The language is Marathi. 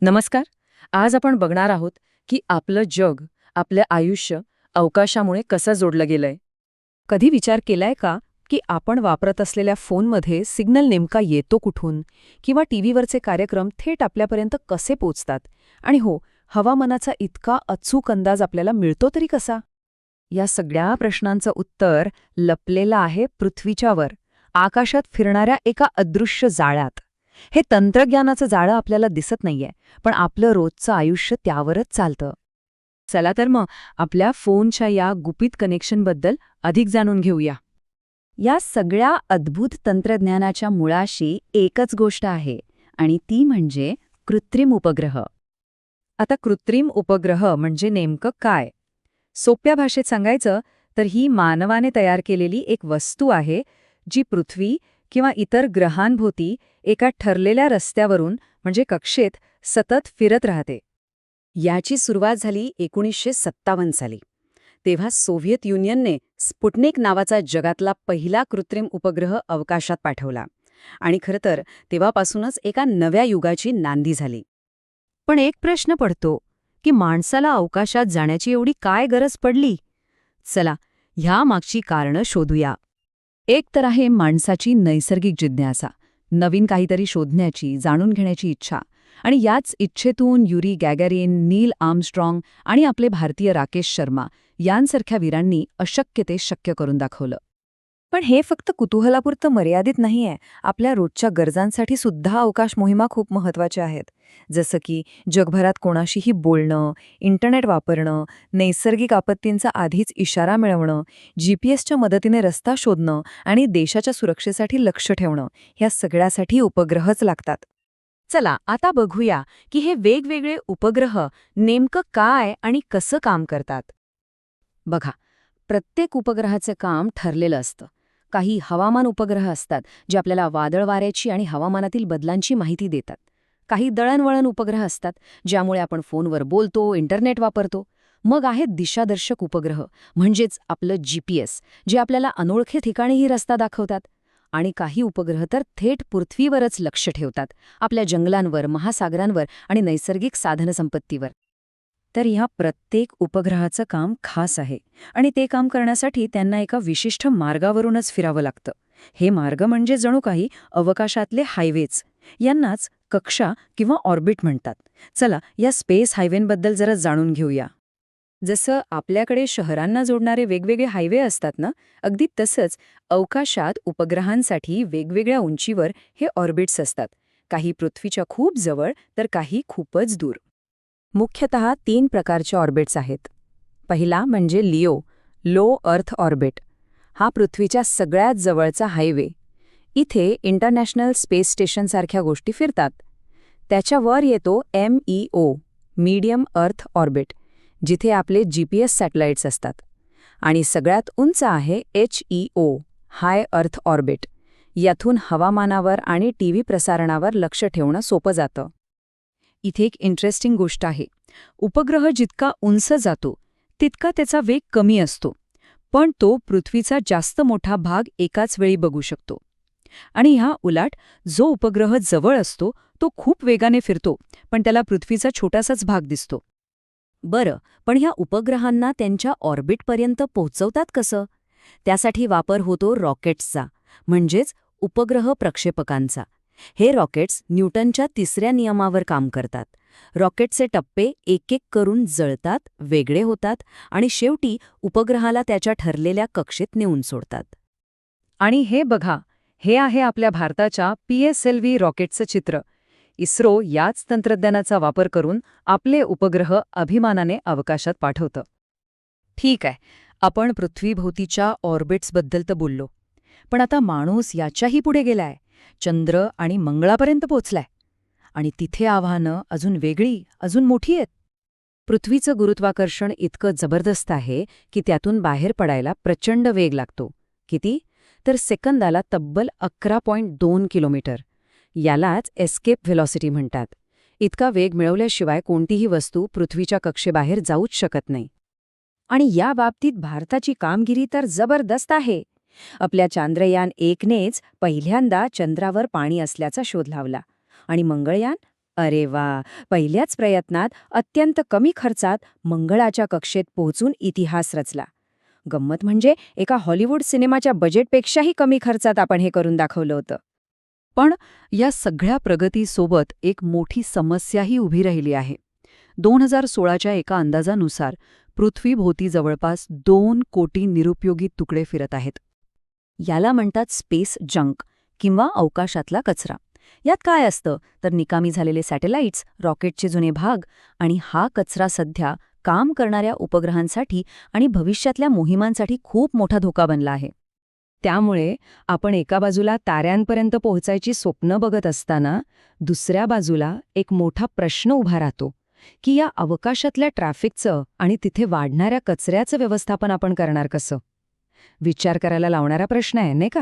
नमस्कार. आज आपण बघणार आहोत की आपलं जग, आपलं आयुष्य अवकाशामुळे कसं जोडलं गेलंय. कधी विचार केलाय का की आपण वापरत असलेल्या फोनमध्ये सिग्नल नेमका येतो कुठून, किंवा टीव्हीवरचे कार्यक्रम थेट आपल्यापर्यंत कसे पोचतात? आणि हो, हवामानाचा इतका अचूक अंदाज आपल्याला मिळतो तरी कसा? या सगळ्या प्रश्नांचं उत्तर लपलेलं आहे पृथ्वीच्या वर, आकाशात फिरणाऱ्या एका अदृश्य जाळ्यात. हे तंत्रज्ञानाचं जाळं आपल्याला दिसत नाहीये, पण आपलं रोजचं आयुष्य त्यावरच चालतं. चला तर मग आपल्या फोनच्या या गुपित कनेक्शनबद्दल अधिक जाणून घेऊया. या सगळ्या अद्भुत तंत्रज्ञानाच्या मुळाशी एकच गोष्ट आहे, आणि ती म्हणजे कृत्रिम उपग्रह. आता कृत्रिम उपग्रह म्हणजे नेमकं काय? सोप्या भाषेत सांगायचं तर ही मानवाने तयार केलेली एक वस्तू आहे, जी पृथ्वी किंवा इतर ग्रहांभोवती एका ठरलेल्या रस्त्यावरून म्हणजे कक्षेत सतत फिरत राहते. याची सुरुवात झाली 1957 साली. तेव्हा सोव्हिएत युनियनने स्पुटनिक नावाचा जगातला पहिला कृत्रिम उपग्रह अवकाशात पाठवला. आणि खरं तर तेव्हापासूनच एका नव्या युगाची नांदी झाली. पण एक प्रश्न पडतो की माणसाला अवकाशात जाण्याची एवढी काय गरज पडली? चला, ह्या मागची कारणं शोधूया. एक तर आहे माणसाची नैसर्गिक जिज्ञासा, नवीन काहीतरी शोधण्याची, जाणून घेण्याची इच्छा. आणि याच इच्छेतून युरी गॅगॅरिन, नील आर्मस्ट्रॉंग आणि आपले भारतीय राकेश शर्मा यांसारख्या वीरांनी अशक्य ते शक्य करून दाखवलं. पण हे फक्त कुतूहलापुरतं मर्यादित नाहीये. आपल्या रोजच्या गरजांसाठी सुद्धा अवकाश मोहिमा खूप महत्त्वाच्या आहेत. जसं की जगभरात कोणाशीही बोलणं, इंटरनेट वापरणं, नैसर्गिक आपत्तींचा आधीच इशारा मिळवणं, GPS च्या मदतीने रस्ता शोधणं आणि देशाच्या सुरक्षेसाठी लक्ष ठेवणं, ह्या सगळ्यासाठी उपग्रहच लागतात. चला आता बघूया की हे वेगवेगळे उपग्रह नेमकं काय आणि कसं काम करतात. बघा, प्रत्येक उपग्रहाचं काम ठरलेलं असतं. काही हवामान उपग्रह असतात जे आपल्याला वादळ वाऱ्याची आणि हवामानातील बदलांची माहिती देतात. काही दळणवळण उपग्रह असतात ज्यामुळे आपण फोनवर बोलतो, इंटरनेट वापरतो. मग आहेत दिशादर्शक उपग्रह, म्हणजेच आपलं GPS, जे आपल्याला अनोळखी ठिकाणीही रस्ता दाखवतात. आणि काही उपग्रह तर थेट पृथ्वीवरच लक्ष ठेवतात, आपल्या जंगलांवर, महासागरांवर आणि नैसर्गिक साधनसंपत्तीवर. तर ह्या प्रत्येक उपग्रहाचं काम खास आहे, आणि ते काम करण्यासाठी त्यांना एका विशिष्ट मार्गावरूनच फिरावं लागतं. हे मार्ग म्हणजे जणू काही अवकाशातले हायवेज. यांनाच कक्षा किंवा ऑर्बिट म्हणतात. चला, या स्पेस हायवेंबद्दल जरा जाणून घेऊया. जसं आपल्याकडे शहरांना जोडणारे वेगवेगळे हायवे असतात ना, अगदी तसंच अवकाशात उपग्रहांसाठी वेगवेगळ्या उंचीवर हे ऑर्बिट्स असतात. काही पृथ्वीच्या खूप जवळ तर काही खूपच दूर. मुख्यतः 3 प्रकारचे ऑर्बिट्स आहेत. पहिला म्हणजे लिओ, लो अर्थ ऑर्बिट. हा पृथ्वीच्या सगळ्यात जवळचा हायवे. इथे इंटरनॅशनल स्पेस स्टेशनसारख्या गोष्टी फिरतात. त्याच्यावर येतो MEO, मीडियम अर्थ ऑर्बिट, जिथे आपले GPS सॅटेलाइट्स असतात. आणि सगळ्यात उंच आहे HEO, हाय अर्थ ऑर्बिट. यातून हवामानावर आणि टीव्ही प्रसारणावर लक्ष ठेवणं सोपं जातं. इथे एक इंटरेस्टिंग गोष्ट आहे. उपग्रह जितका उंच जातो तितका त्याचा वेग कमी असतो, पण तो पृथ्वीचा जास्त मोठा भाग एकाच वेळी बघू शकतो. आणि ह्या उलट जो उपग्रह जवळ असतो तो खूप वेगाने फिरतो, पण त्याला पृथ्वीचा छोटासाच भाग दिसतो. बरं, पण ह्या उपग्रहांना त्यांच्या ऑर्बिटपर्यंत पोहोचवतात कसं? त्यासाठी वापर होतो रॉकेट्सचा, म्हणजेच उपग्रह प्रक्षेपकांचा. हे रॉकेट्स न्यूटनच्या 3ऱ्या नियमावर काम करतात. रॉकेटचे टप्पे एक एक करून जळतात, वेगळे होतात आणि शेवटी उपग्रहाला त्याच्या ठरलेल्या कक्षेत नेऊन सोडतात. आणि हे बघा, हे आहे आपल्या भारताच्या PSLV रॉकेटचं चित्र. इस्रो याच तंत्रज्ञानाचा वापर करून आपले उपग्रह अभिमानाने अवकाशात पाठवतं. ठीक आहे, आपण पृथ्वीभोवतीच्या ऑर्बिट्सबद्दल तर बोललो, पण आता माणूस याच्याही पुढे गेलाय. चंद्र आणि मंगळापर्यंत पोचलाय. आणि तिथे आव्हानं अजून वेगळी, अजून मोठी आहेत. पृथ्वीचं गुरुत्वाकर्षण इतकं जबरदस्त आहे की त्यातून बाहेर पडायला प्रचंड वेग लागतो. किती? तर सेकंदाला तब्बल 11.2 किलोमीटर. यालाच एस्केप व्हेलॉसिटी म्हणतात. इतका वेग मिळवल्याशिवाय कोणतीही वस्तू पृथ्वीच्या कक्षेबाहेर जाऊच शकत नाही. आणि या बाबतीत भारताची कामगिरी तर जबरदस्त आहे. आपल्या चांद्रयान 1नेच पहिल्यांदा चंद्रावर पाणी असल्याचा शोध लावला. आणि मंगळयान अरे वा, पहिल्याच प्रयत्नात अत्यंत कमी खर्चात मंगळाच्या कक्षेत पोहोचून इतिहास रचला. गंमत म्हणजे एका हॉलिवूड सिनेमाच्या बजेटपेक्षाही कमी खर्चात आपण हे करून दाखवलं होतं. पण या सगळ्या प्रगतीसोबत एक मोठी समस्याही उभी राहिली आहे. 2016च्या एका अंदाजानुसार पृथ्वीभोवती जवळपास 2 कोटी निरुपयोगी तुकडे फिरत आहेत. याला म्हणतात स्पेस जंक किंवा अवकाशातला कचरा. यात काय असतं तर निकामी झालेले सॅटेलाइट्स, रॉकेटचे जुने भाग आणि हा कचरा सध्या काम करणाऱ्या उपग्रहांसाठी आणि भविष्यातल्या मोहिमांसाठी खूप मोठा धोका बनला आहे. त्यामुळे आपण एका बाजूला ताऱ्यांपर्यंत पोहोचायची स्वप्न बघत असताना दुसऱ्या बाजूला एक मोठा प्रश्न उभा राहतो की या अवकाशातल्या ट्रॅफिकचं आणि तिथे वाढणाऱ्या कचऱ्याचं व्यवस्थापन आपण करणार कसं? विचार करायला लावणारा प्रश्न आहे, नाही का?